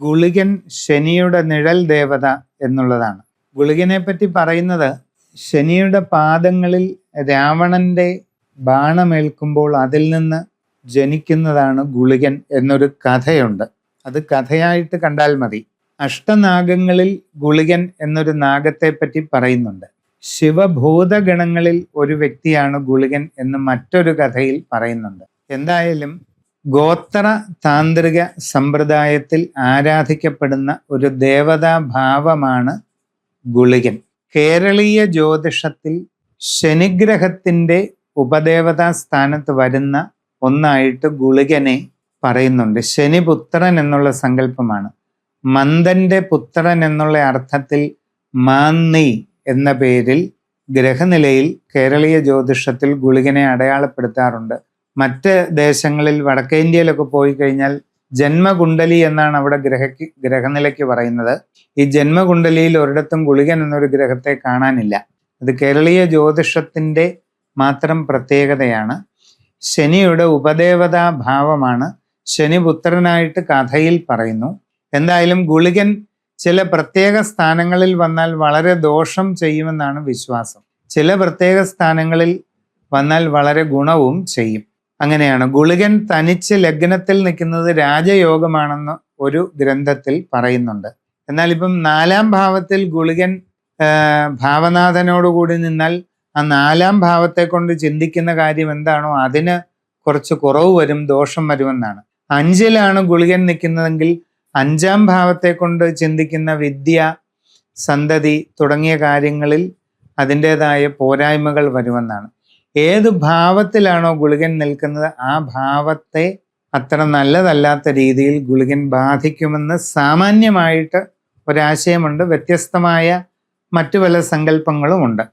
ഗുളികൻ ശനിയുടെ നിഴൽ ദേവത എന്നുള്ളതാണ്. ഗുളികനെ പറ്റി പറയുന്നത് ശനിയുടെ പാദങ്ങളിൽ രാവണന്റെ ബാണമേൽക്കുമ്പോൾ അതിൽ നിന്ന് ജനിക്കുന്നതാണ് ഗുളികൻ എന്നൊരു കഥയുണ്ട്. അത് കഥയായിട്ട് കണ്ടാൽ മതി. അഷ്ടനാഗങ്ങളിൽ ഗുളികൻ എന്നൊരു നാഗത്തെ പറ്റി പറയുന്നുണ്ട്. ശിവഭൂതഗണങ്ങളിൽ ഒരു വ്യക്തിയാണ് ഗുളികൻ എന്ന് മറ്റൊരു കഥയിൽ പറയുന്നുണ്ട്. എന്തായാലും ഗോത്ര താന്ത്രിക സമ്പ്രദായത്തിൽ ആരാധിക്കപ്പെടുന്ന ഒരു ദേവതാഭാവമാണ് ഗുളികൻ. കേരളീയ ജ്യോതിഷത്തിൽ ശനിഗ്രഹത്തിൻ്റെ ഉപദേവതാ സ്ഥാനത്ത് വരുന്ന ഒന്നായിട്ട് ഗുളികനെ പറയുന്നുണ്ട്. ശനിപുത്രൻ എന്നുള്ള സങ്കല്പമാണ്. മന്ദന്റെ പുത്രൻ എന്നുള്ള അർത്ഥത്തിൽ മാന്നി എന്ന പേരിൽ ഗ്രഹനിലയിൽ കേരളീയ ജ്യോതിഷത്തിൽ ഗുളികനെ അടയാളപ്പെടുത്താറുണ്ട്. മറ്റ് ദേശങ്ങളിൽ വടക്കേ ഇന്ത്യയിലൊക്കെ പോയി കഴിഞ്ഞാൽ ജന്മകുണ്ടലി എന്നാണ് അവിടെ ഗ്രഹനിലയ്ക്ക് പറയുന്നത്. ഈ ജന്മകുണ്ടലിയിൽ ഒരിടത്തും ഗുളികൻ എന്നൊരു ഗ്രഹത്തെ കാണാനില്ല. അത് കേരളീയ ജ്യോതിഷത്തിൻ്റെ മാത്രം പ്രത്യേകതയാണ്. ശനിയുടെ ഉപദേവതാ ഭാവമാണ്. ശനിപുത്രനായിട്ട് കഥയിൽ പറയുന്നു. എന്തായാലും ഗുളികൻ ചില പ്രത്യേക സ്ഥാനങ്ങളിൽ വന്നാൽ വളരെ ദോഷം ചെയ്യുമെന്നാണ് വിശ്വാസം. ചില പ്രത്യേക സ്ഥാനങ്ങളിൽ വന്നാൽ വളരെ ഗുണവും ചെയ്യും. അങ്ങനെയാണ് ഗുളികൻ തനിച്ച് ലഗ്നത്തിൽ നിൽക്കുന്നത് രാജയോഗമാണെന്ന് ഒരു ഗ്രന്ഥത്തിൽ പറയുന്നുണ്ട്. എന്നാൽ ഇപ്പം 4-ാം ഭാവത്തിൽ ഗുളികൻ ഭാവനാഥനോടുകൂടി നിന്നാൽ ആ 4-ാം ഭാവത്തെ കൊണ്ട് ചിന്തിക്കുന്ന കാര്യം എന്താണോ അതിന് കുറച്ച് കുറവ് വരും, ദോഷം വരുമെന്നാണ്. 5-ലാണ് ഗുളികൻ നിൽക്കുന്നതെങ്കിൽ 5-ാം ഭാവത്തെ കൊണ്ട് ചിന്തിക്കുന്ന വിദ്യ, സന്തതി തുടങ്ങിയ കാര്യങ്ങളിൽ അതിൻ്റെതായ പോരായ്മകൾ വരുമെന്നാണ്. ഏത് ഭാവത്തിലാണോ ഗുളികൻ നിൽക്കുന്നത് ആ ഭാവത്തെ അത്ര നല്ലതല്ലാത്ത രീതിയിൽ ഗുളികൻ ബാധിക്കുമെന്ന് സാമാന്യമായിട്ട് ഒരാശയമുണ്ട്. വ്യത്യസ്തമായ മറ്റു പല സങ്കല്പങ്ങളുമുണ്ട്.